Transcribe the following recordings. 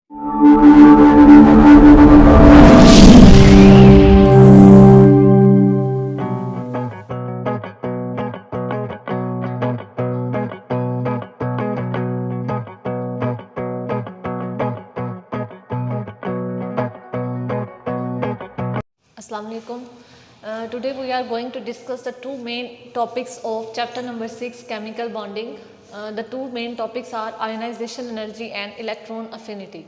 Assalamu alaikum. Today we are going to discuss the two main topics of chapter number 6, chemical bonding. The two main topics are ionization energy and electron affinity.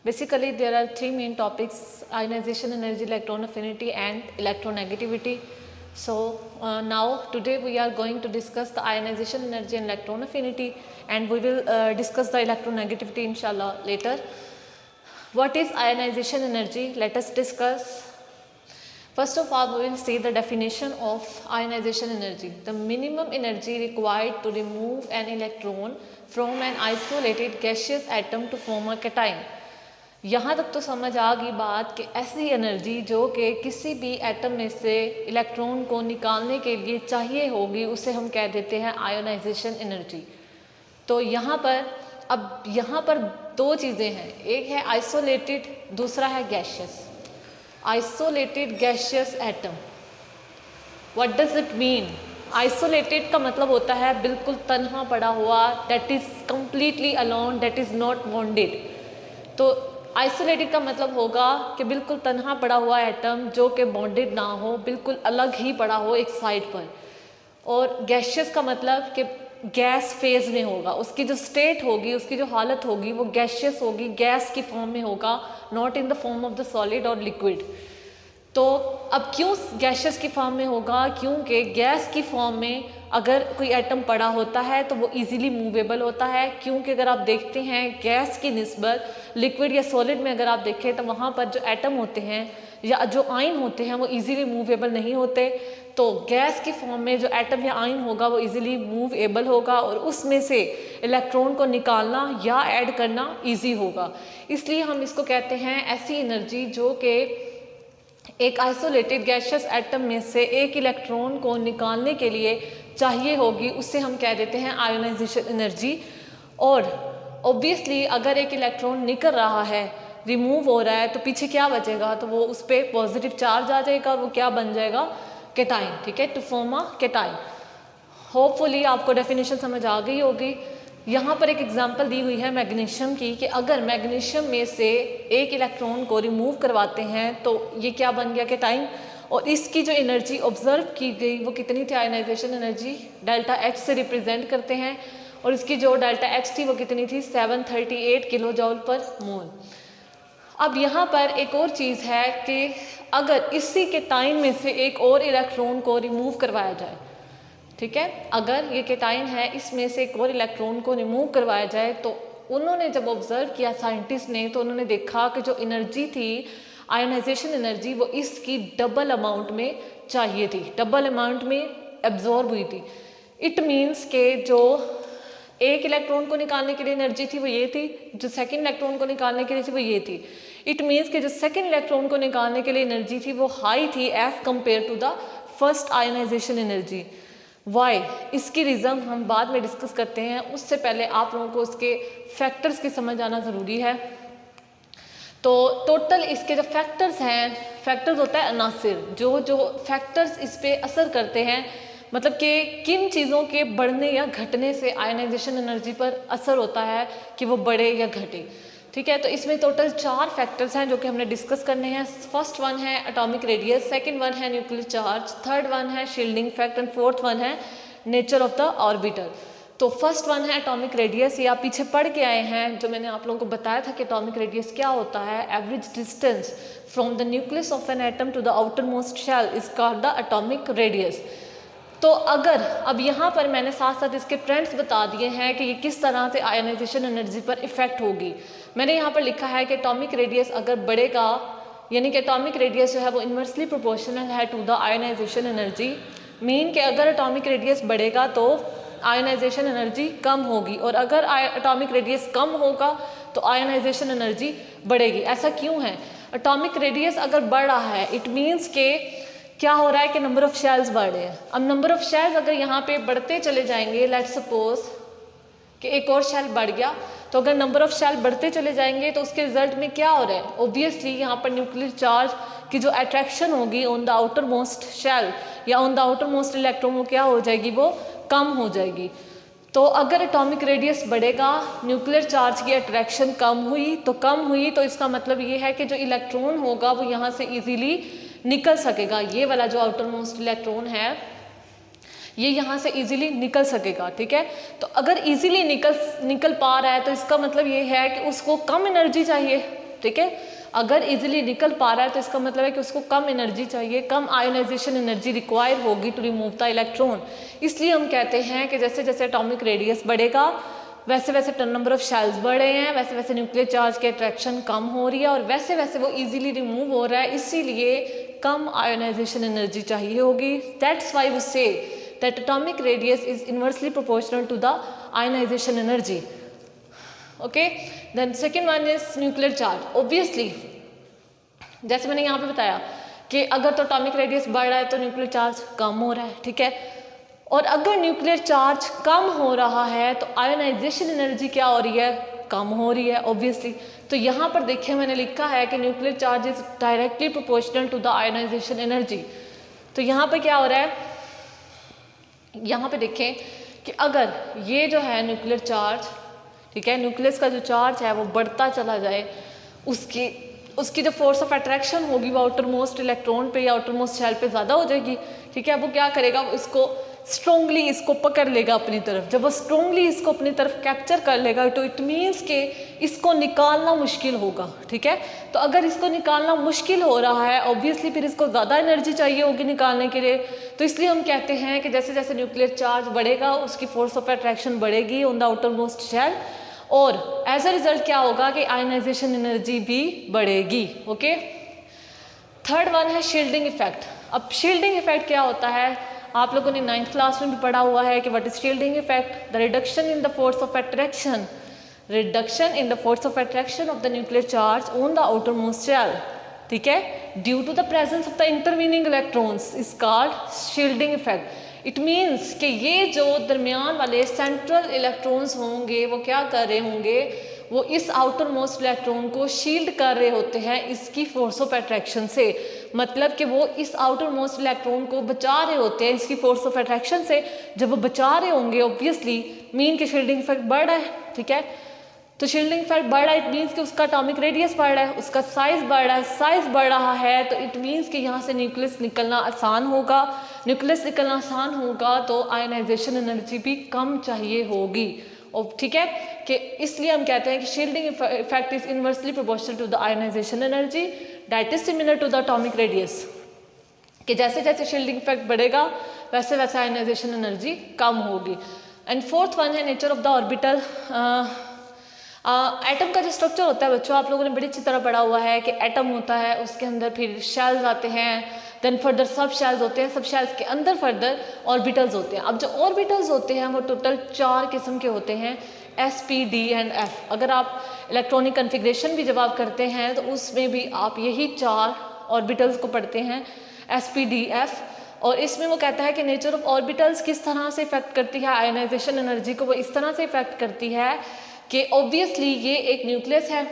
Basically there are three main topics: ionization energy, electron affinity and electronegativity. So now today we are going to discuss the ionization energy and electron affinity, and we will discuss the electronegativity inshallah later. What is ionization energy? Let us discuss. First of all, we will see the definition of ionization energy. The minimum energy required to remove an electron from an isolated gaseous atom to form a cation. यहाँ तक तो समझ आ गई बात कि ऐसी energy जो कि किसी भी एटम में से इलेक्ट्रॉन को निकालने के लिए चाहिए होगी, उसे हम कह देते हैं आयोनाइजेशन एनर्जी। तो यहाँ पर दो चीज़ें हैं, एक है आइसोलेटेड, दूसरा है gaseous. Isolated gaseous atom, what does it mean? Isolated का मतलब होता है बिल्कुल तन्हा पड़ा हुआ, that is completely alone, that is not bonded. तो आइसोलेटेड का मतलब होगा कि बिल्कुल तन्हा पड़ा हुआ एटम जो कि बॉन्डेड ना हो, बिल्कुल अलग ही पड़ा हो एक साइड पर। और गैशियस का मतलब कि गैस फेज में होगा, उसकी जो स्टेट होगी, उसकी जो हालत होगी वो गैशियस होगी, गैस की फॉर्म में होगा, not in the form of the solid और लिक्विड। तो अब क्यों गैशियस की फॉर्म में होगा? क्योंकि गैस की फॉर्म में अगर कोई एटम पड़ा होता है तो वो इजीली मूवेबल होता है, क्योंकि अगर आप देखते हैं गैस की निस्बत लिक्विड या सॉलिड में अगर आप देखें तो वहाँ पर जो एटम होते हैं या जो आयन होते हैं वो इजीली मूवेबल नहीं होते। तो गैस की फॉर्म में जो एटम या आयन होगा वो इजीली मूवेबल होगा और उसमें से इलेक्ट्रॉन को निकालना या ऐड करना इजी होगा। इसलिए हम इसको कहते हैं ऐसी एनर्जी जो कि एक आइसोलेटेड गैशियस एटम में से एक इलेक्ट्रॉन को निकालने के लिए चाहिए होगी, उससे हम कह देते हैं आयोनाइजेशन एनर्जी। और ऑब्वियसली अगर एक इलेक्ट्रॉन निकल रहा है, रिमूव हो रहा है, तो पीछे क्या बचेगा? तो वो उस पर पॉजिटिव चार्ज आ जाएगा और वो क्या बन जाएगा? केटाइन। ठीक है, to form a cation. Hopefully आपको डेफिनेशन समझ आ गई होगी। यहाँ पर एक एग्जांपल दी हुई है मैग्नीशियम की कि अगर मैग्नीशियम में से एक इलेक्ट्रॉन को रिमूव करवाते हैं तो ये क्या बन गया? केटाइन। और इसकी जो एनर्जी ऑब्जर्व की गई वो कितनी थी? आयोनाइजेशन एनर्जी डेल्टा एक्स से रिप्रेजेंट करते हैं, और इसकी जो डेल्टा एक्स थी वो कितनी थी? 738 किलो जॉल पर मोल। अब यहाँ पर एक और चीज़ है कि अगर इसी केटाइन में से एक और इलेक्ट्रॉन को रिमूव करवाया जाए, ठीक है, अगर ये केटाइन है, इसमें से एक और इलेक्ट्रॉन को रिमूव करवाया जाए, तो उन्होंने जब ऑब्जर्व किया साइंटिस्ट ने, तो उन्होंने देखा कि जो एनर्जी थी आयोनाइजेशन एनर्जी वो इसकी डबल अमाउंट में चाहिए थी, डबल अमाउंट में एब्जॉर्ब हुई थी। इट मीन्स के जो एक इलेक्ट्रॉन को निकालने के लिए एनर्जी थी वो ये थी, जो सेकंड इलेक्ट्रॉन को निकालने के लिए थी वो ये थी। इट मीन्स कि जो सेकंड इलेक्ट्रॉन को निकालने के लिए एनर्जी थी वो हाई थी as compared to the first ionization energy. Why? इसकी रीज़न हम बाद में डिस्कस करते हैं, उससे पहले आप लोगों को उसके फैक्टर्स की समझ आना ज़रूरी है। तो टोटल इसके जो फैक्टर्स हैं, फैक्टर्स होता है अनासिर, जो फैक्टर्स इस पे असर करते हैं, मतलब कि किन चीज़ों के बढ़ने या घटने से आयोनाइजेशन एनर्जी पर असर होता है कि वो बढ़े या घटे। ठीक है, तो इसमें टोटल 4 फैक्टर्स हैं जो कि हमने डिस्कस करने हैं। फर्स्ट वन है एटॉमिक रेडियस, सेकंड वन है न्यूक्लियर चार्ज, थर्ड वन है shielding fact and fourth one है नेचर ऑफ द ऑर्बिटर। तो फर्स्ट वन है एटॉमिक रेडियस, ये आप पीछे पढ़ के आए हैं, जो मैंने आप लोगों को बताया था कि एटॉमिक रेडियस क्या होता है। Average distance from the nucleus of an atom to the outer most shell is called the atomic radius. तो अगर अब यहाँ पर मैंने साथ साथ इसके ट्रेंड्स बता दिए हैं कि ये किस तरह से आयोनाइजेशन एनर्जी पर इफेक्ट होगी। मैंने यहाँ पर लिखा है कि एटॉमिक रेडियस अगर बढ़ेगा, यानी कि एटॉमिक रेडियस जो है वो इन्वर्सली प्रोपोर्शनल है to the ionization energy. Mean कि अगर एटॉमिक रेडियस बढ़ेगा तो आयोनाइजेशन एनर्जी कम होगी, और अगर एटॉमिक रेडियस कम होगा तो आयोनाइजेशन एनर्जी बढ़ेगी। ऐसा क्यों है? एटॉमिक रेडियस अगर बढ़ रहा है, इट मीन्स के क्या हो रहा है कि नंबर ऑफ शेल्स बढ़ रहे हैं। अब नंबर ऑफ शेल्स अगर यहाँ पे बढ़ते चले जाएंगे, लेट्स सपोज कि एक और शेल बढ़ गया, तो अगर नंबर ऑफ शेल बढ़ते चले जाएंगे तो उसके रिजल्ट में क्या हो रहा है, ऑब्वियसली यहाँ पर न्यूक्लियर चार्ज की जो अट्रैक्शन होगी on the outer most shell या on the outer most electron वो क्या हो जाएगी, वो कम हो जाएगी। तो अगर एटॉमिक रेडियस बढ़ेगा, न्यूक्लियर चार्ज की अट्रैक्शन कम हुई तो इसका मतलब ये है कि जो इलेक्ट्रॉन होगा वो यहाँ से इजीली निकल सकेगा। ये वाला जो आउटर मोस्ट इलेक्ट्रॉन है ये यहाँ से इजीली निकल सकेगा, ठीक है। तो अगर इजीली निकल पा रहा है तो इसका मतलब ये है कि उसको कम एनर्जी चाहिए, ठीक है। अगर इजीली निकल पा रहा है तो इसका मतलब है कि उसको कम एनर्जी चाहिए, कम आयोनाइजेशन एनर्जी रिक्वायर होगी टू रिमूव द इलेक्ट्रॉन। इसलिए हम कहते हैं कि जैसे जैसे एटॉमिक रेडियस बढ़ेगा वैसे वैसे नंबर ऑफ शेल्स बढ़ रहे हैं, वैसे वैसे न्यूक्लियर चार्ज की अट्रैक्शन कम हो रही है और वैसे वैसे वो इजीली रिमूव हो रहा है, इसीलिए कम आयोनाइजेशन एनर्जी चाहिए होगी। दैट्स व्हाई वी से that atomic radius is inversely proportional to the ionization energy. Okay, then second one is nuclear charge. Obviously जैसे मैंने यहाँ पे बताया कि अगर तो एटॉमिक रेडियस बढ़ रहा है तो न्यूक्लियर चार्ज कम हो रहा है, ठीक है। और अगर न्यूक्लियर चार्ज कम हो रहा है तो आयोनाइजेशन एनर्जी क्या हो रही है, कम हो रही है ऑब्वियसली। तो यहाँ पर देखिए मैंने लिखा है कि nuclear charge is directly proportional to the ionization energy. तो यहाँ पर क्या हो रहा है, यहाँ पे देखें कि अगर ये जो है न्यूक्लियर चार्ज, ठीक है, न्यूक्लियस का जो चार्ज है वो बढ़ता चला जाए, उसकी जो फोर्स ऑफ अट्रैक्शन होगी वो आउटर मोस्ट इलेक्ट्रॉन पे या आउटर मोस्ट शेल पे ज़्यादा हो जाएगी, ठीक है। वो क्या करेगा, वो इसको स्ट्रोंगली इसको पकड़ लेगा अपनी तरफ। जब वो स्ट्रोंगली इसको अपनी तरफ कैप्चर कर लेगा तो इट मीन्स के इसको निकालना मुश्किल होगा, ठीक है। तो अगर इसको निकालना मुश्किल हो रहा है ऑब्वियसली फिर इसको ज़्यादा एनर्जी चाहिए होगी निकालने के लिए। तो इसलिए हम कहते हैं कि जैसे जैसे न्यूक्लियर चार्ज बढ़ेगा उसकी फोर्स ऑफ अट्रैक्शन बढ़ेगी on the outer most shell और एज अ रिजल्ट क्या होगा कि आयोनाइजेशन एनर्जी भी बढ़ेगी। ओके, थर्ड वन है शील्डिंग इफेक्ट। अब शील्डिंग इफेक्ट क्या होता है, आप लोगों ने 9th क्लास में भी पढ़ा हुआ है कि what is shielding effect, the reduction in the force of attraction, reduction in the force of attraction of the nuclear charge on the outer most shell, ठीक है, due to the presence of the intervening electrons is called shielding effect. It means कि ये जो दरमियान वाले central electrons होंगे वो क्या कर रहे होंगे, वो इस आउटर मोस्ट इलेक्ट्रॉन को शील्ड कर रहे होते हैं इसकी फोर्स ऑफ अट्रैक्शन से। मतलब कि वो इस आउटर मोस्ट इलेक्ट्रॉन को बचा रहे होते हैं इसकी फोर्स ऑफ अट्रैक्शन से। जब वो बचा रहे होंगे ऑब्वियसली मीन के शील्डिंग इफेक्ट बढ़ रहा है, ठीक है। तो शील्डिंग इफेक्ट बढ़ रहा है इट मीन्स कि उसका एटॉमिक रेडियस बढ़ रहा है, उसका साइज बढ़ रहा है, साइज बढ़ रहा है तो इट मीन्स कि यहाँ से न्यूक्लियस निकलना आसान होगा। न्यूक्लियस निकलना आसान होगा तो आयोनाइजेशन एनर्जी भी कम चाहिए होगी, और ठीक है कि इसलिए हम कहते हैं कि shielding effect is inversely proportional to the ionization energy that is similar to the atomic radius. कि जैसे जैसे शील्डिंग इफेक्ट बढ़ेगा वैसे वैसे आयोनाइजेशन एनर्जी कम होगी। एंड फोर्थ वन है nature of the orbital. Atom का जो स्ट्रक्चर होता है बच्चों आप लोगों ने बड़ी अच्छी तरह पढ़ा हुआ है कि एटम होता है, उसके अंदर फिर शेल्स आते हैं, देन फर्दर सब शेल्स होते हैं, सब शेल्स के अंदर फर्दर ऑर्बिटल्स होते हैं। अब जो ऑर्बिटल्स होते हैं वो टोटल 4 किस्म के होते हैं, S, P, D and F। अगर आप इलेक्ट्रॉनिक कन्फिग्रेशन भी जब आप करते हैं तो उसमें भी आप यही 4 ऑर्बिटल्स को पढ़ते हैं, S, P, D, F। और इसमें वो कहता है कि नेचर ऑफ ऑर्बिटल्स किस तरह से इफेक्ट करती है आयोनाइजेशन एनर्जी को, वो इस तरह से इफेक्ट करती है कि ऑब्वियसली ये एक न्यूक्लियस है,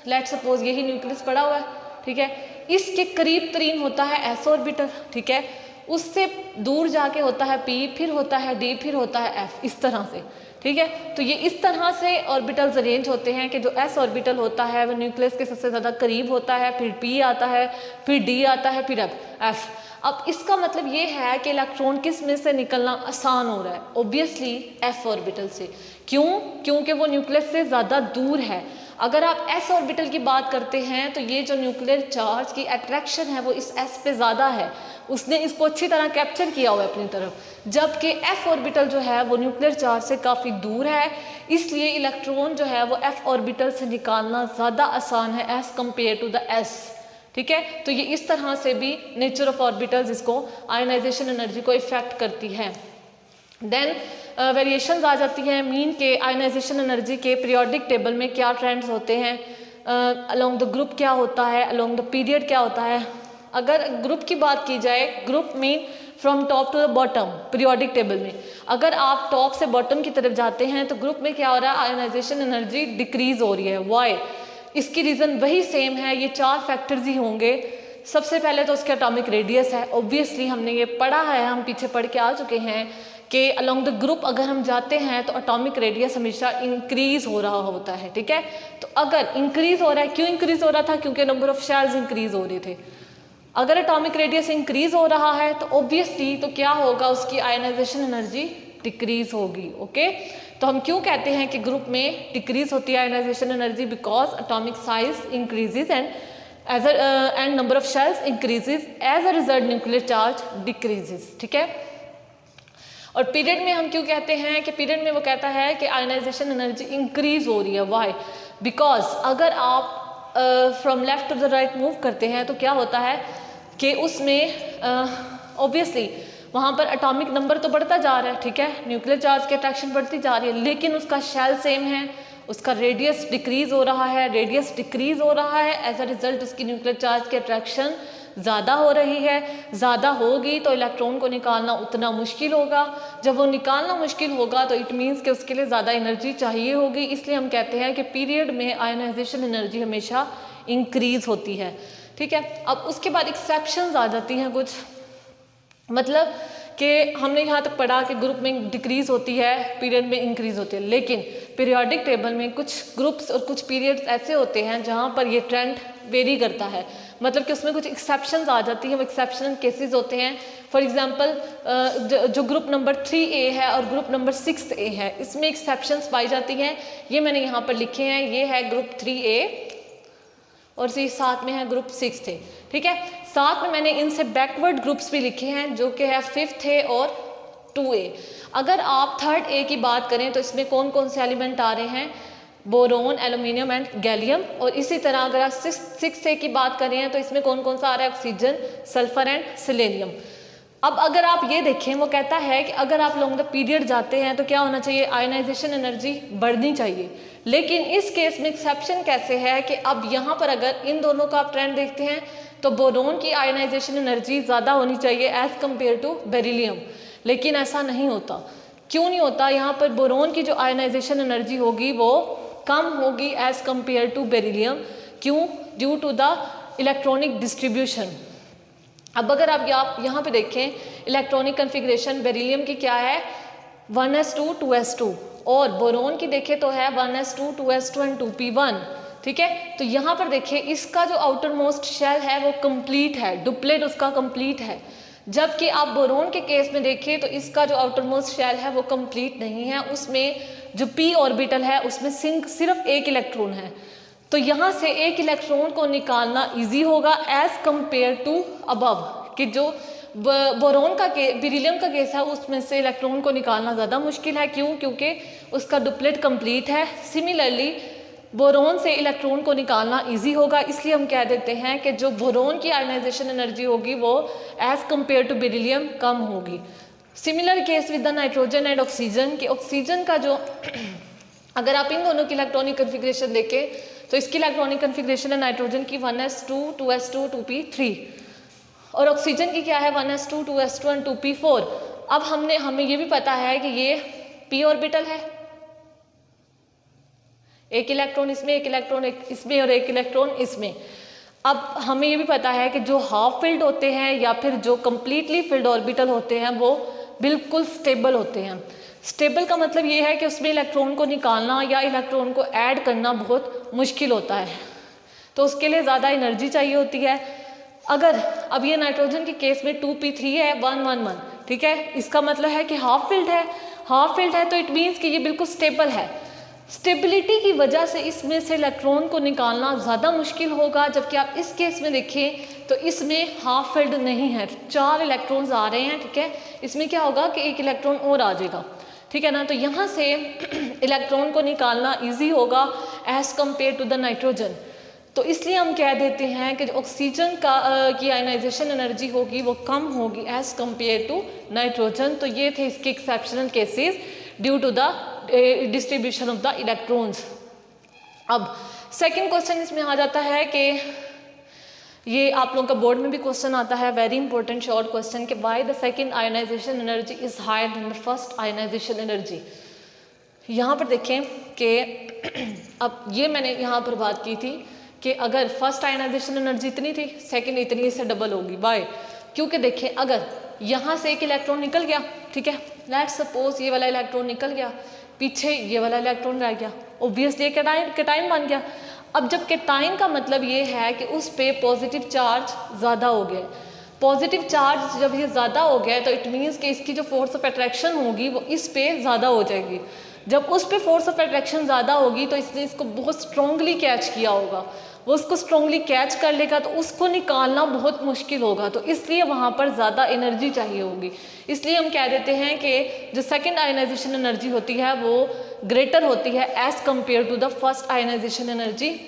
लेट्स सपोज यही न्यूक्लियस पड़ा हुआ है, ठीक है, इसके करीब तरीन होता है S ऑर्बिटल, ठीक है, उससे दूर जाके होता है P, फिर होता है D, फिर होता है F, इस तरह से, ठीक है। तो ये इस तरह से ऑर्बिटल्स अरेंज होते हैं कि जो S ऑर्बिटल होता है वो न्यूक्लियस के सबसे ज़्यादा करीब होता है, फिर P आता है, फिर D आता है, फिर F। अब इसका मतलब ये है कि इलेक्ट्रॉन किस में से निकलना आसान हो रहा है, ऑब्वियसली F ऑर्बिटल से। क्यों? क्योंकि वो न्यूक्लियस से ज़्यादा दूर है। अगर आप S ऑर्बिटल की बात करते हैं तो ये जो न्यूक्लियर चार्ज की अट्रैक्शन है वो इस S पे ज़्यादा है, उसने इसको अच्छी तरह कैप्चर किया हुआ है अपनी तरफ, जबकि F ऑर्बिटल जो है वो न्यूक्लियर चार्ज से काफ़ी दूर है, इसलिए इलेक्ट्रॉन जो है वो F ऑर्बिटल से निकालना ज़्यादा आसान है as compared to the S, ठीक है। तो ये इस तरह से भी नेचर ऑफ ऑर्बिटल्स इसको आयोनाइजेशन एनर्जी को इफेक्ट करती है। देन वेरिएशंस आ जाती हैं मीन के आयोनाइजेशन एनर्जी के पीरियोडिक टेबल में क्या ट्रेंड्स होते हैं, अलोंग द ग्रुप क्या होता है, अलोंग द पीरियड क्या होता है। अगर ग्रुप की बात की जाए, group mean from top to the bottom periodic table में, अगर आप टॉप से बॉटम की तरफ जाते हैं तो ग्रुप में क्या हो रहा है, आयोनाइजेशन एनर्जी डिक्रीज हो रही है। वाई? इसकी रीज़न वही सेम है, ये 4 फैक्टर्स ही होंगे। सबसे पहले तो उसके एटॉमिक रेडियस है, ऑब्वियसली हमने ये पढ़ा है, हम पीछे पढ़ के आ चुके हैं कि अलोंग द ग्रुप अगर हम जाते हैं तो एटॉमिक रेडियस हमेशा इंक्रीज हो रहा होता है, ठीक है। तो अगर इंक्रीज हो रहा है, क्यों इंक्रीज हो रहा था, क्योंकि नंबर ऑफ शेल्स इंक्रीज हो रहे थे। अगर एटॉमिक रेडियस इंक्रीज हो रहा है तो ऑब्वियसली तो क्या होगा, उसकी आयनाइजेशन एनर्जी डिक्रीज होगी। ओके, तो हम क्यों कहते हैं कि ग्रुप में डिक्रीज होती है ionization energy, because atomic size increases and number of shells increases, as a result nuclear charge decreases, ठीक है। और पीरियड में हम क्यों कहते हैं कि पीरियड में वो कहता है कि आयनाइजेशन एनर्जी इंक्रीज हो रही है। वाई? बिकॉज अगर आप from left to the right move करते हैं तो क्या होता है कि उसमें ऑब्वियसली वहाँ पर एटॉमिक नंबर तो बढ़ता जा रहा है, ठीक है, न्यूक्लियर चार्ज की अट्रैक्शन बढ़ती जा रही है, लेकिन उसका शेल सेम है, उसका रेडियस डिक्रीज हो रहा है, रेडियस डिक्रीज हो रहा है, एज अ रिजल्ट उसकी न्यूक्लियर चार्ज की अट्रैक्शन ज़्यादा हो रही है। ज़्यादा होगी तो इलेक्ट्रॉन को निकालना उतना मुश्किल होगा, जब वो निकालना मुश्किल होगा तो इट मीन्स कि उसके लिए ज़्यादा एनर्जी चाहिए होगी, इसलिए हम कहते हैं कि पीरियड में आयनाइजेशन एनर्जी हमेशा इंक्रीज होती है, ठीक है। अब उसके बाद एक्सेप्शंस आ जाती हैं कुछ, मतलब कि हमने यहाँ तक पढ़ा कि ग्रुप में डिक्रीज होती है, पीरियड में इंक्रीज होती है, लेकिन पीरियोडिक टेबल में कुछ ग्रुप्स और कुछ पीरियड्स ऐसे होते हैं जहाँ पर ये ट्रेंड वेरी करता है, मतलब कि उसमें कुछ एक्सेप्शंस आ जाती हैं, वो एक्सेप्शनल केसेस होते हैं। फॉर एग्जांपल जो ग्रुप नंबर 3A है और ग्रुप नंबर 6A है, इसमें एक्सेप्शंस पाई जाती हैं, ये मैंने यहाँ पर लिखे हैं। ये है ग्रुप 3A और साथ में है ग्रुप 6A, ठीक है। साथ में मैंने इनसे बैकवर्ड ग्रुप्स भी लिखे हैं जो कि है 5th A और 2A। अगर आप 3rd A की बात करें तो इसमें कौन कौन से एलिमेंट आ रहे हैं, बोरोन, एल्यूमिनियम एंड गैलियम। और इसी तरह अगर आप 6A की बात करें तो इसमें कौन कौन सा आ रहा है, ऑक्सीजन, सल्फर एंड सेलेनियम। अब अगर आप ये देखें, वो कहता है कि अगर आप लॉन्ग द पीरियड जाते हैं तो क्या होना चाहिए, आयनाइजेशन एनर्जी बढ़नी चाहिए, लेकिन इस केस में एक्सेप्शन कैसे है कि अब यहाँ पर अगर इन दोनों का आप ट्रेंड देखते हैं तो बोरोन की आयनाइजेशन एनर्जी ज़्यादा होनी चाहिए एज कम्पेयर टू बेरिलियम, लेकिन ऐसा नहीं होता। क्यों नहीं होता, यहाँ पर बोरोन की जो आयनाइजेशन एनर्जी होगी वो कम होगी एज कम्पेयर टू बेरिलियम। क्यों? Due to the electronic distribution. अब अगर आप यहाँ पे देखें इलेक्ट्रॉनिक कन्फिग्रेशन बेरिलियम की क्या है, 1s2 2s2, और बोरोन की देखें तो है 1s2 2s2 एंड 2p1, ठीक है। तो यहाँ पर देखिए इसका जो आउटर मोस्ट शेल है वो कंप्लीट है, डुप्लेट उसका कंप्लीट है, जबकि आप बोरोन के केस में देखिए तो इसका जो आउटर मोस्ट शेल है वो कंप्लीट नहीं है, उसमें जो p ऑर्बिटल है उसमें सिर्फ एक इलेक्ट्रॉन है। तो यहाँ से एक इलेक्ट्रॉन को निकालना इजी होगा एज कंपेयर टू अबव, कि जो बोरोन का बेरिलियम का केस है उसमें से इलेक्ट्रॉन को निकालना ज़्यादा मुश्किल है। क्यों? क्योंकि उसका डुप्लेट कंप्लीट है। सिमिलरली बोरोन से इलेक्ट्रॉन को निकालना इजी होगा, इसलिए हम कह देते हैं कि जो बोरोन की आयनाइजेशन एनर्जी होगी वो एज कंपेयर टू बेरिलियम कम होगी। Similar case with the nitrogen and oxygen, के ऑक्सीजन का जो अगर आप इन दोनों की इलेक्ट्रॉनिक कन्फिग्रेशन देखें तो इसकी इलेक्ट्रॉनिक कन्फिग्रेशन है नाइट्रोजन की 1s2 2s2 2p3, और ऑक्सीजन की क्या है 1s2 2s2 एंड 2p4। अब हमें ये भी पता है कि ये p ऑर्बिटल है, एक इलेक्ट्रॉन इसमें, एक इलेक्ट्रॉन इसमें और एक इलेक्ट्रॉन इसमें। अब हमें ये भी पता है कि जो हाफ फिल्ड होते हैं या फिर जो कंप्लीटली फिल्ड ऑर्बिटल होते हैं वो बिल्कुल स्टेबल होते हैं। स्टेबल का मतलब ये है कि उसमें इलेक्ट्रॉन को निकालना या इलेक्ट्रॉन को ऐड करना बहुत मुश्किल होता है, तो उसके लिए ज़्यादा एनर्जी चाहिए होती है। अगर अब ये नाइट्रोजन के केस में 2p3 है 111, ठीक है, इसका मतलब है कि हाफ फिल्ड है, हाफ फिल्ड है तो इट मीन्स कि ये बिल्कुल स्टेबल है। स्टेबिलिटी की वजह से इसमें से इलेक्ट्रॉन को निकालना ज़्यादा मुश्किल होगा, जबकि आप इस केस में देखें तो इसमें हाफ फिल्ड नहीं है, 4 इलेक्ट्रॉन्स आ रहे हैं, ठीक है। इसमें क्या होगा कि एक इलेक्ट्रॉन और आ जाएगा, ठीक है ना। तो यहाँ से इलेक्ट्रॉन को निकालना इजी होगा as compare to the nitrogen. तो इसलिए हम कह देते हैं कि जो ऑक्सीजन की आयनाइजेशन एनर्जी होगी वो कम होगी एज कम्पेयर टू नाइट्रोजन। तो ये थे इसके exceptional cases due to the distribution of the electrons. अब सेकंड क्वेश्चन इसमें आ जाता है कि ये आप लोगों का बोर्ड में भी क्वेश्चन आता है, वेरी इंपॉर्टेंट शॉर्ट क्वेश्चन, कि why the second ionization energy is higher than the first ionization energy. यहाँ पर देखें कि अब ये मैंने यहाँ पर बात की थी कि अगर फर्स्ट आयोनाइजेशन एनर्जी इतनी थी, सेकंड इतनी से डबल होगी। बाय, क्योंकि देखें अगर यहाँ से एक इलेक्ट्रॉन निकल गया, ठीक है, लेट्स सपोज ये वाला इलेक्ट्रॉन निकल गया, पीछे ये वाला इलेक्ट्रॉन रह गया, ऑब्वियसली कैटाइन बन गया। अब जब कैटाइन का मतलब ये है कि उस पे पॉजिटिव चार्ज ज़्यादा हो गया, पॉजिटिव चार्ज जब ये ज़्यादा हो गया तो इट मीन्स कि इसकी जो फोर्स ऑफ अट्रैक्शन होगी वो इस पे ज़्यादा हो जाएगी। जब उस पे फोर्स ऑफ अट्रैक्शन ज़्यादा होगी तो इसने इसको बहुत स्ट्रॉन्गली कैच किया होगा, वो उसको स्ट्रॉन्गली कैच कर लेगा तो उसको निकालना बहुत मुश्किल होगा, तो इसलिए वहाँ पर ज़्यादा एनर्जी चाहिए होगी। इसलिए हम कह देते हैं कि जो सेकंड आयोनाइजेशन एनर्जी होती है वो ग्रेटर होती है as compare to the first ionization energy.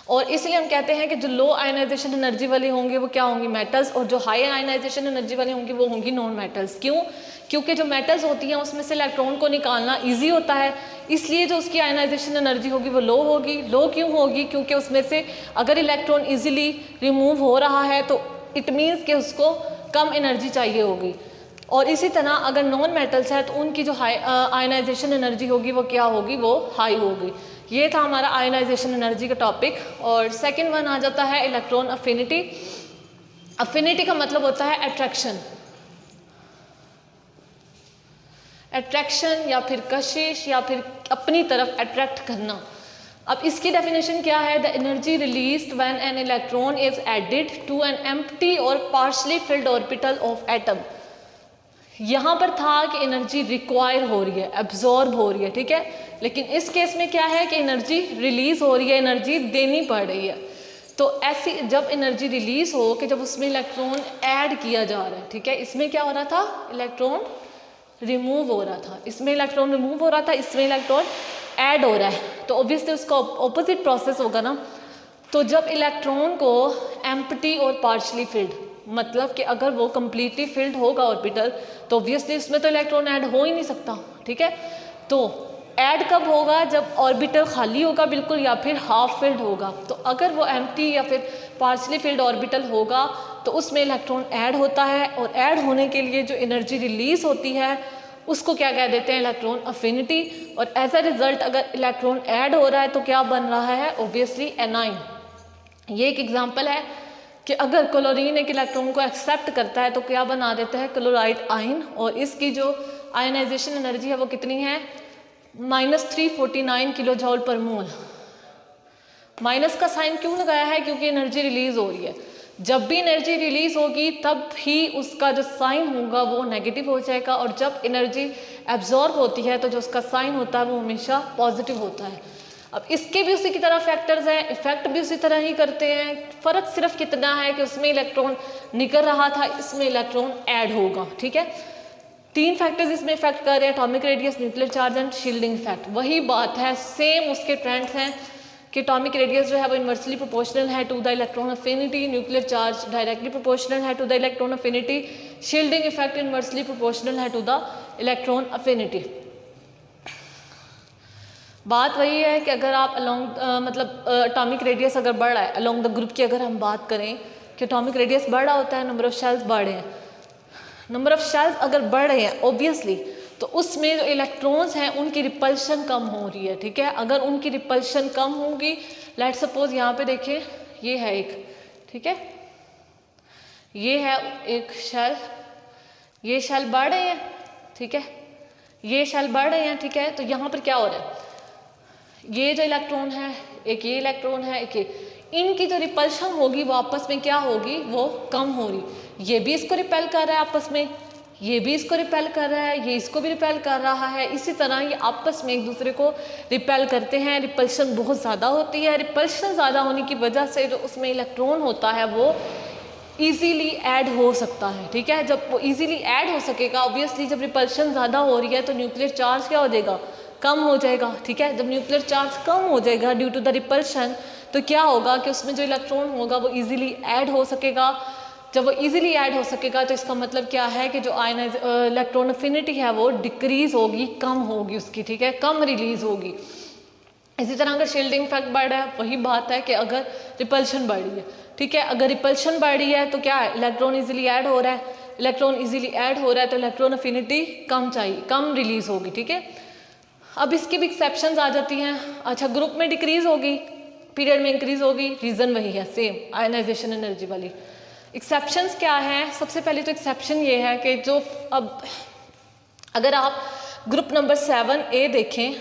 और इसलिए हम कहते हैं कि जो लो आयोनाइजेशन एनर्जी वाले होंगे वो क्या होंगी, मेटल्स, और जो हाई आयोनाइजेशन एनर्जी वाले होंगी वो होंगी नॉन मेटल्स। क्यों? क्योंकि जो मेटल्स होती हैं उसमें से इलेक्ट्रॉन को निकालना इजी होता है, इसलिए जो उसकी आयोनाइजेशन एनर्जी होगी वो लो होगी। लो क्यों होगी? क्योंकि उसमें से अगर इलेक्ट्रॉन इजीली रिमूव हो रहा है तो इट मीन्स कि उसको कम एनर्जी चाहिए होगी। और इसी तरह अगर नॉन मेटल्स है तो उनकी जो हाई आयोनाइजेशन एनर्जी होगी वो क्या होगी, वो हाई होगी। ये था हमारा आयोनाइजेशन एनर्जी का टॉपिक। और सेकंड वन आ जाता है इलेक्ट्रॉन अफिनिटी। अफिनिटी का मतलब होता है अट्रैक्शन, अट्रैक्शन या फिर कशिश या फिर अपनी तरफ अट्रैक्ट करना। अब इसकी डेफिनेशन क्या है? The energy released when an electron is added to an empty और partially filled orbital of atom. यहाँ पर था कि एनर्जी रिक्वायर हो रही है, एब्जॉर्ब हो रही है, ठीक है, लेकिन इस केस में क्या है कि एनर्जी रिलीज हो रही है, एनर्जी देनी पड़ रही है। तो ऐसी जब एनर्जी रिलीज हो कि जब उसमें इलेक्ट्रॉन ऐड किया जा रहा है, ठीक है, इसमें क्या हो रहा था, इलेक्ट्रॉन रिमूव हो रहा था, इसमें इलेक्ट्रॉन रिमूव हो रहा था, इसमें इलेक्ट्रॉन ऐड हो रहा है, तो ऑब्वियसली उसका ऑपोजिट प्रोसेस होगा ना। तो जब इलेक्ट्रॉन को एम्प्टी और पार्शली फिल्ड, मतलब कि अगर वो कम्प्लीटली फिल्ड होगा ऑर्बिटल तो ऑब्वियसली इसमें तो इलेक्ट्रॉन ऐड हो ही नहीं सकता, ठीक है। तो ऐड कब होगा? जब ऑर्बिटल खाली होगा बिल्कुल या फिर हाफ फिल्ड होगा। तो अगर वो एम्प्टी या फिर पार्शली फिल्ड ऑर्बिटल होगा तो उसमें इलेक्ट्रॉन ऐड होता है, और ऐड होने के लिए जो एनर्जी रिलीज होती है उसको क्या कह देते हैं, इलेक्ट्रॉन अफिनिटी। और एज अ रिजल्ट अगर इलेक्ट्रॉन ऐड हो रहा है तो क्या बन रहा है, ऑब्वियसली एनाइन। ये एक एग्जाम्पल है कि अगर क्लोरीन एक इलेक्ट्रॉन को एक्सेप्ट करता है तो क्या बना देता है, क्लोराइड आयन, और इसकी जो आयनाइजेशन एनर्जी है वो कितनी है, -349 किलो जूल पर मोल। माइनस का साइन क्यों लगाया है? क्योंकि एनर्जी रिलीज हो रही है। जब भी एनर्जी रिलीज होगी तब ही उसका जो साइन होगा वो नेगेटिव हो जाएगा, और जब एनर्जी एब्जॉर्ब होती है तो जो उसका साइन होता है वो हमेशा पॉजिटिव होता है। अब इसके भी उसी की तरह फैक्टर्स हैं, इफेक्ट भी उसी तरह ही करते हैं, फ़र्क सिर्फ कितना है कि उसमें इलेक्ट्रॉन निकल रहा था, इसमें इलेक्ट्रॉन ऐड होगा, ठीक है। 3 फैक्टर्स इसमें इफेक्ट कर रहे हैं, atomic radius, nuclear charge and shielding effect. वही बात है, सेम उसके ट्रेंड्स हैं कि एटॉमिक रेडियस जो है वो इनवर्सली प्रोपोर्शनल है to the electron affinity, nuclear charge directly proportional है to the electron affinity, shielding effect inversely proportional है टू द इलेक्ट्रॉन अफिनिटी। बात वही है कि अगर आप मतलब एटॉमिक रेडियस अगर बढ़ रहा है अलोंग द ग्रुप की, अगर हम बात करें कि एटॉमिक रेडियस बढ़ रहा होता है, नंबर ऑफ शेल्स बढ़ रहे हैं, नंबर ऑफ शेल्स अगर बढ़ रहे हैं ऑब्वियसली तो उसमें जो इलेक्ट्रॉन्स हैं उनकी रिपल्शन कम हो रही है, ठीक है। अगर उनकी रिपल्शन कम होगी, लेट्स सपोज यहाँ पे देखिए ये है एक, ठीक है, ये है एक शेल, ये शेल बढ़ रहे हैं, ठीक है, ये शेल बढ़ रहे हैं, ठीक है। तो यहाँ पर क्या हो रहा है, ये जो इलेक्ट्रॉन है, एक ये इलेक्ट्रॉन है, एक ये, इनकी जो रिपल्शन होगी वो आपस में क्या होगी, वो कम हो रही। ये भी इसको रिपेल कर रहा है आपस में, ये भी इसको रिपेल कर रहा है, ये इसको भी रिपेल कर रहा है, इसी तरह ये आपस में एक दूसरे को रिपेल करते हैं। रिपल्शन बहुत ज़्यादा होती है, रिपल्शन ज़्यादा होने की वजह से जो उसमें इलेक्ट्रॉन होता है वो ईजीली ऐड हो सकता है, ठीक है। जब वो ईजीली ऐड हो सकेगा, ऑब्वियसली जब रिपल्शन ज़्यादा हो रही है तो न्यूक्लियर चार्ज क्या हो जाएगा, कम हो जाएगा, ठीक है। जब न्यूक्लियर चार्ज कम हो जाएगा ड्यू टू द रिपल्शन तो क्या होगा कि उसमें जो इलेक्ट्रॉन होगा वो इजीली ऐड हो सकेगा। जब वो इजीली ऐड हो सकेगा तो इसका मतलब क्या है कि जो इलेक्ट्रॉन अफिनिटी है वो डिक्रीज होगी, कम होगी उसकी, ठीक है, कम रिलीज होगी। इसी तरह अगर शील्डिंग इफेक्ट बढ़ रहा है, वही बात है कि अगर रिपल्शन बढ़ रही है, ठीक है, अगर रिपल्शन बढ़ रही है तो क्या है, इलेक्ट्रॉन इजीली ऐड हो रहा है, इलेक्ट्रॉन इजीली ऐड हो रहा है तो इलेक्ट्रॉन अफिनिटी कम चाहिए, कम रिलीज होगी, ठीक है। अब इसकी भी एक्सेप्शंस आ जाती हैं। अच्छा, ग्रुप में डिक्रीज होगी, पीरियड में इंक्रीज होगी, रीज़न वही है सेम, आयनाइजेशन एनर्जी वाली। एक्सेप्शंस क्या है, सबसे पहले तो एक्सेप्शन ये है कि जो अब अगर आप ग्रुप नंबर 7A देखें,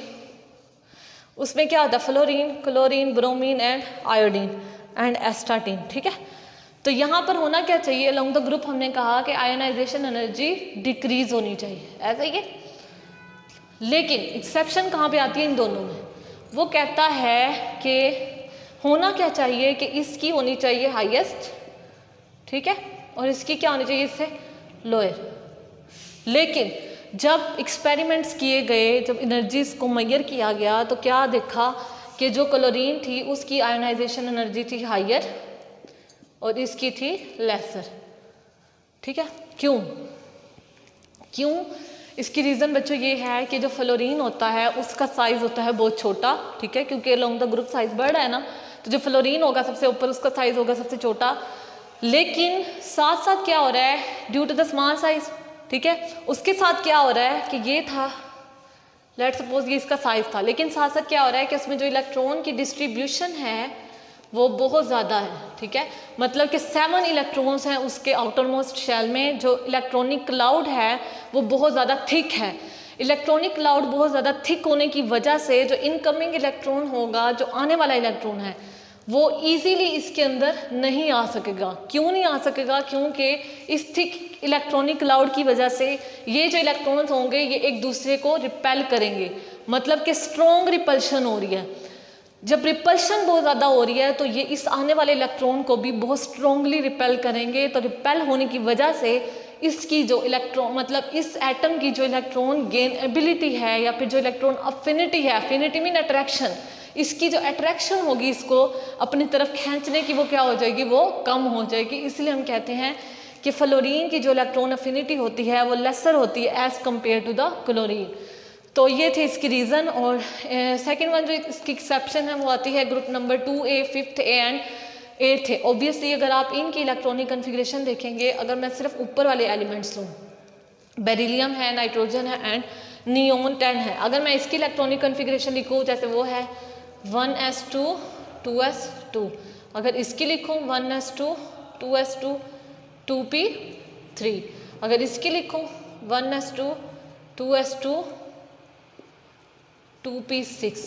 उसमें क्या होता है, fluorine, chlorine, bromine and iodine and astatine, ठीक है। तो यहाँ पर होना क्या चाहिए, अलोंग द ग्रुप हमने कहा कि आयनाइजेशन एनर्जी डिक्रीज होनी चाहिए, ऐसा ही है। लेकिन एक्सेप्शन कहाँ पे आती है इन दोनों में, वो कहता है कि होना क्या चाहिए कि इसकी होनी चाहिए हाईएस्ट, ठीक है, और इसकी क्या होनी चाहिए, इससे लोअर। लेकिन जब एक्सपेरिमेंट्स किए गए, जब एनर्जीज को मेजर किया गया तो क्या देखा कि जो क्लोरीन थी उसकी आयनाइजेशन एनर्जी थी हायर और इसकी थी लेसर, ठीक है। क्यों इसकी रीज़न बच्चों ये है कि जो फ्लोरीन होता है उसका साइज होता है बहुत छोटा, ठीक है, क्योंकि अलोंग द ग्रुप साइज बढ़ रहा है ना, तो जो फ्लोरीन होगा सबसे ऊपर उसका साइज होगा सबसे छोटा। लेकिन साथ साथ क्या हो रहा है, due to the small size, ठीक है, उसके साथ क्या हो रहा है कि ये था, लेट सपोज ये इसका साइज था, लेकिन साथ साथ क्या हो रहा है कि उसमें जो इलेक्ट्रॉन की डिस्ट्रीब्यूशन है वो बहुत ज़्यादा है, ठीक है, मतलब कि 7 इलेक्ट्रॉन्स हैं उसके आउटर मोस्ट शेल में, जो इलेक्ट्रॉनिक क्लाउड है वो बहुत ज़्यादा थिक है। इलेक्ट्रॉनिक क्लाउड बहुत ज़्यादा थिक होने की वजह से जो इनकमिंग इलेक्ट्रॉन होगा, जो आने वाला इलेक्ट्रॉन है, वो इजीली इसके अंदर नहीं आ सकेगा। क्यों नहीं आ सकेगा, क्योंकि इस थिक इलेक्ट्रॉनिक क्लाउड की वजह से ये जो इलेक्ट्रॉन्स होंगे ये एक दूसरे को रिपेल करेंगे, मतलब कि स्ट्रॉन्ग रिपल्शन हो रही है। जब रिपल्शन बहुत ज़्यादा हो रही है तो ये इस आने वाले इलेक्ट्रॉन को भी बहुत स्ट्रॉन्गली रिपेल करेंगे। तो रिपेल होने की वजह से इसकी जो इलेक्ट्रॉन, मतलब इस एटम की जो इलेक्ट्रॉन गेन एबिलिटी है या फिर जो इलेक्ट्रॉन अफिनिटी है, अफिनिटी मीन अट्रैक्शन, इसकी जो अट्रैक्शन होगी इसको अपनी तरफ खींचने की, वो क्या हो जाएगी, वो कम हो जाएगी। इसलिए हम कहते हैं कि फ्लोरीन की जो इलेक्ट्रॉन अफिनिटी होती है वो लेसर होती है as compare to the chlorine. तो ये थे इसकी रीज़न। और सेकेंड वन जो इसकी एक्सेप्शन है वो आती है group number 2A, 5th A and 8th A। Obviously अगर आप इनकी इलेक्ट्रॉनिक कन्फिग्रेशन देखेंगे, अगर मैं सिर्फ ऊपर वाले एलिमेंट्स लूँ, बेरिलियम है, नाइट्रोजन है एंड नियोन 10 है, अगर मैं इसकी इलेक्ट्रॉनिक कन्फिग्रेशन लिखूँ जैसे वो है 1s2 2s2, अगर इसकी लिखूँ 1s2 2s2 2p3, अगर इसकी लिखूँ 1s2 2s2 2p6,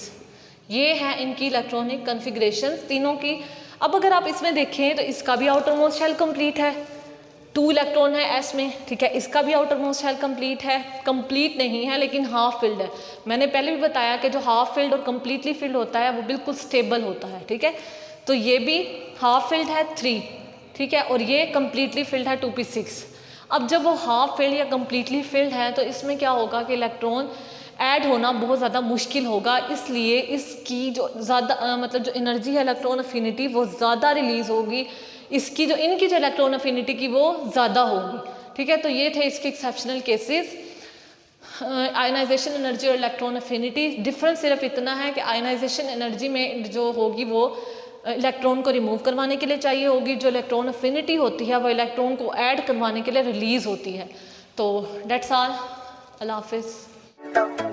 ये है इनकी इलेक्ट्रॉनिक कन्फिग्रेशन तीनों की। अब अगर आप इसमें देखें तो इसका भी आउटर मोस्ट शेल कंप्लीट है, 2 इलेक्ट्रॉन है एस में, ठीक है, इसका भी आउटर मोस्ट शेल कंप्लीट है, कंप्लीट नहीं है लेकिन हाफ फिल्ड है। मैंने पहले भी बताया कि जो हाफ फिल्ड और कंप्लीटली फिल्ड होता है वो बिल्कुल स्टेबल होता है, ठीक है। तो ये भी हाफ फिल्ड है 3, ठीक है, और ये कंप्लीटली फिल्ड है 2p6। अब जब वो हाफ फिल्ड या कंप्लीटली फिल्ड है तो इसमें क्या होगा कि इलेक्ट्रॉन ऐड होना बहुत ज़्यादा मुश्किल होगा, इसलिए इसकी जो ज़्यादा मतलब जो एनर्जी है इलेक्ट्रॉन अफिनिटी वो ज़्यादा रिलीज़ होगी, इसकी जो इनकी जो इलेक्ट्रॉन अफिनिटी की वो ज़्यादा होगी, ठीक है। तो ये थे इसके एक्सेप्शनल केसेस, आयनाइजेशन एनर्जी और इलेक्ट्रॉन अफिनिटी। डिफरेंस सिर्फ इतना है कि आयनाइजेशन एनर्जी में जो होगी वो इलेक्ट्रॉन को रिमूव करवाने के लिए चाहिए होगी, जो इलेक्ट्रॉन अफिनिटी होती है वो इलेक्ट्रॉन को ऐड करवाने के लिए रिलीज़ होती है। तो डेट्स ऑल, अल्लाह हाफिज़।